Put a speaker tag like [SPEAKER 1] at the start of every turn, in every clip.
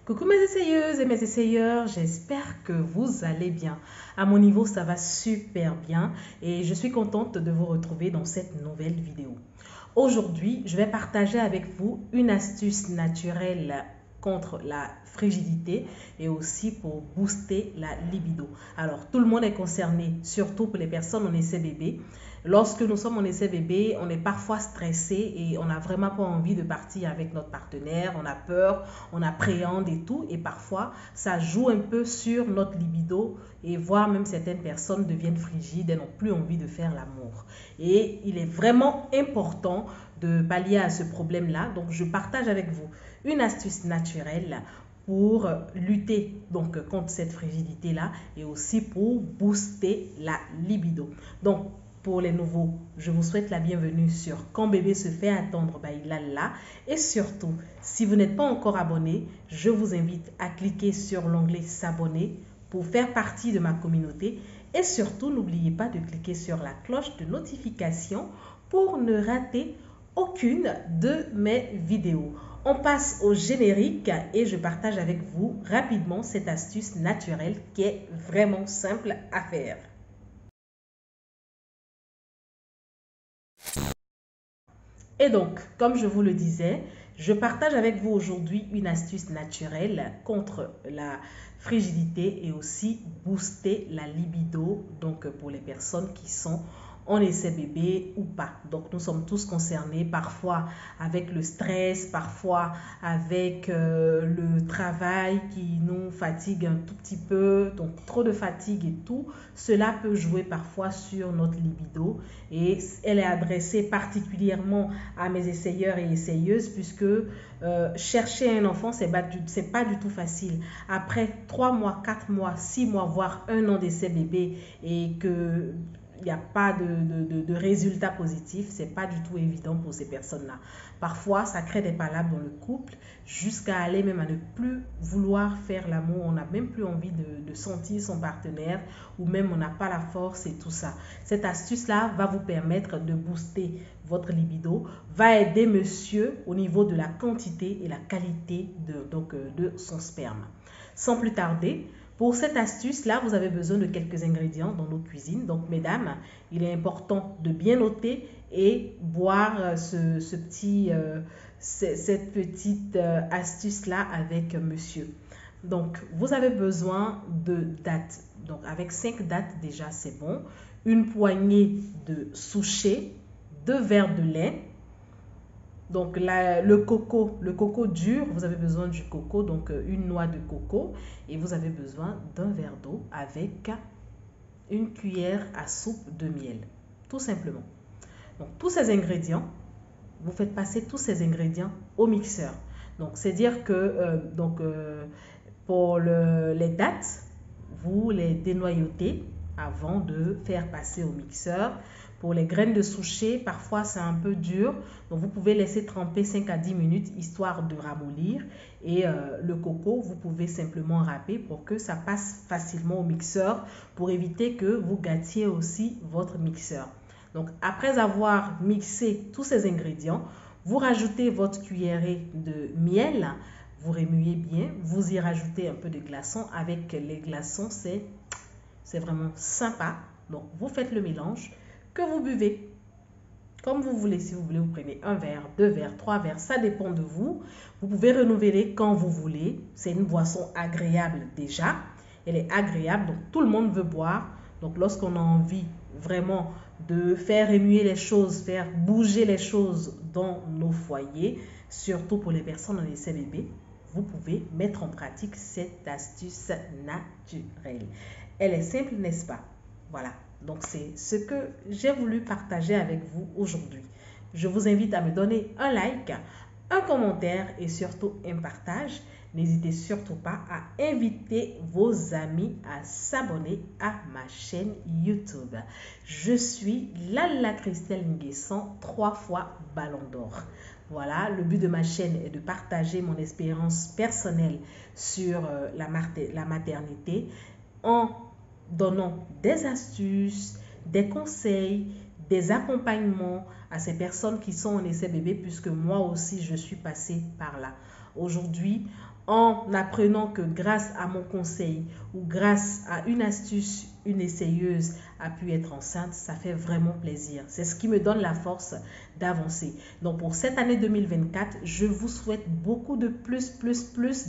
[SPEAKER 1] Coucou mes essayeuses et mes essayeurs, j'espère que vous allez bien. À mon niveau, ça va super bien et je suis contente de vous retrouver dans cette nouvelle vidéo. Aujourd'hui, je vais partager avec vous une astuce naturelle contre la frigidité et aussi pour booster la libido. Alors, tout le monde est concerné, surtout pour les personnes en essai bébé. Lorsque nous sommes en essai bébé, on est parfois stressé et on n'a vraiment pas envie de partir avec notre partenaire. On a peur, on appréhende et tout. Et parfois, ça joue un peu sur notre libido et voire même certaines personnes deviennent frigides et n'ont plus envie de faire l'amour. Et il est vraiment important de pallier à ce problème-là. Donc, je partage avec vous une astuce naturelle pour lutter donc contre cette frigidité-là et aussi pour booster la libido. Donc, pour les nouveaux, je vous souhaite la bienvenue sur Quand bébé se fait attendre, il a là. Et surtout, si vous n'êtes pas encore abonné, je vous invite à cliquer sur l'onglet s'abonner pour faire partie de ma communauté. Et surtout, n'oubliez pas de cliquer sur la cloche de notification pour ne rater aucune de mes vidéos. On passe au générique et je partage avec vous rapidement cette astuce naturelle qui est vraiment simple à faire. Et donc, comme je vous le disais, je partage avec vous aujourd'hui une astuce naturelle contre la frigidité et aussi booster la libido, donc pour les personnes qui sont en essai bébé ou pas. Donc, nous sommes tous concernés, parfois avec le stress, parfois avec le travail qui nous fatigue un tout petit peu, donc trop de fatigue et tout. Cela peut jouer parfois sur notre libido et elle est adressée particulièrement à mes essayeurs et essayeuses puisque chercher un enfant, c'est pas du tout facile. Après 3 mois, 4 mois, 6 mois, voire 1 an d'essai bébé et que il n'y a pas de résultats positifs, c'est pas du tout évident pour ces personnes-là. Parfois, ça crée des palabres dans le couple jusqu'à aller même à ne plus vouloir faire l'amour. On n'a même plus envie de sentir son partenaire ou même on n'a pas la force et tout ça. Cette astuce-là va vous permettre de booster votre libido, va aider monsieur au niveau de la quantité et la qualité de son sperme. Sans plus tarder, pour cette astuce-là, vous avez besoin de quelques ingrédients dans notre cuisine. Donc, mesdames, il est important de bien noter et boire cette petite astuce-là avec monsieur. Donc, vous avez besoin de dattes. Donc, avec 5 dattes, déjà, c'est bon. Une poignée de souchet, 2 verres de lait. Donc le coco dur, vous avez besoin du coco, donc une noix de coco. Et vous avez besoin d'un verre d'eau avec une cuillère à soupe de miel. Tout simplement. Donc tous ces ingrédients, vous faites passer tous ces ingrédients au mixeur. Donc c'est dire que pour les dattes, vous les dénoyautez avant de faire passer au mixeur. Pour les graines de souchet, parfois c'est un peu dur, donc vous pouvez laisser tremper 5 à 10 minutes histoire de ramollir. Et le coco, vous pouvez simplement râper pour que ça passe facilement au mixeur pour éviter que vous gâtiez aussi votre mixeur. Donc après avoir mixé tous ces ingrédients, vous rajoutez votre cuillerée de miel, vous remuez bien, vous y rajoutez un peu de glaçons. Avec les glaçons, c'est vraiment sympa. Donc vous faites le mélange que vous buvez comme vous voulez. Si vous voulez, vous prenez 1 verre, 2 verres, 3 verres, ça dépend de vous. Vous pouvez renouveler quand vous voulez. C'est une boisson agréable déjà. Elle est agréable, donc tout le monde veut boire. Donc lorsqu'on a envie vraiment de faire remuer les choses, faire bouger les choses dans nos foyers, surtout pour les personnes en essai bébé, vous pouvez mettre en pratique cette astuce naturelle. Elle est simple, n'est-ce pas? Voilà. Donc, c'est ce que j'ai voulu partager avec vous aujourd'hui. Je vous invite à me donner un like, un commentaire et surtout un partage. N'hésitez surtout pas à inviter vos amis à s'abonner à ma chaîne YouTube. Je suis Lala Christelle Nguessan, 3 fois Ballon d'Or. Voilà, le but de ma chaîne est de partager mon expérience personnelle sur la maternité en donnant des astuces, des conseils, des accompagnements à ces personnes qui sont en essai bébé, puisque moi aussi je suis passée par là. Aujourd'hui, en apprenant que grâce à mon conseil ou grâce à une astuce, une essayeuse a pu être enceinte, ça fait vraiment plaisir. C'est ce qui me donne la force d'avancer. Donc pour cette année 2024, je vous souhaite beaucoup de plus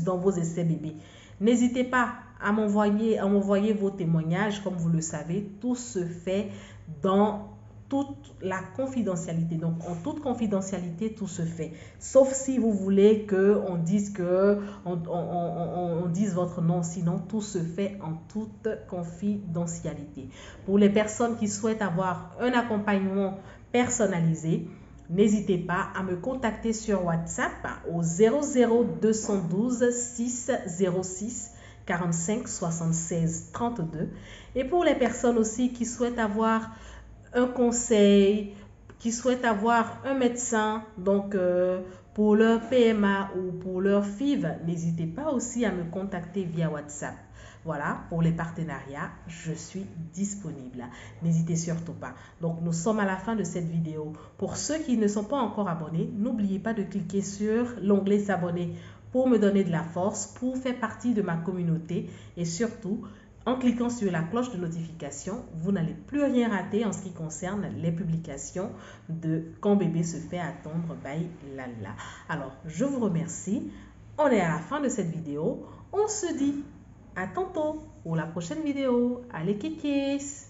[SPEAKER 1] dans vos essais bébés. N'hésitez pas à m'envoyer vos témoignages. Comme vous le savez, tout se fait dans toute la confidentialité. Donc, en toute confidentialité, tout se fait. Sauf si vous voulez qu'on dise on dise votre nom. Sinon, tout se fait en toute confidentialité. Pour les personnes qui souhaitent avoir un accompagnement personnalisé, n'hésitez pas à me contacter sur WhatsApp au 00212 606 45 76 32. Et pour les personnes aussi qui souhaitent avoir un conseil, qui souhaitent avoir un médecin, donc pour leur PMA ou pour leur FIV, n'hésitez pas aussi à me contacter via WhatsApp. Voilà, pour les partenariats, je suis disponible. N'hésitez surtout pas. Donc, nous sommes à la fin de cette vidéo. Pour ceux qui ne sont pas encore abonnés, n'oubliez pas de cliquer sur l'onglet s'abonner pour me donner de la force, pour faire partie de ma communauté et surtout, en cliquant sur la cloche de notification, vous n'allez plus rien rater en ce qui concerne les publications de Quand bébé se fait attendre by Lala. Alors, je vous remercie. On est à la fin de cette vidéo. On se dit à tantôt pour la prochaine vidéo. Allez, kikis!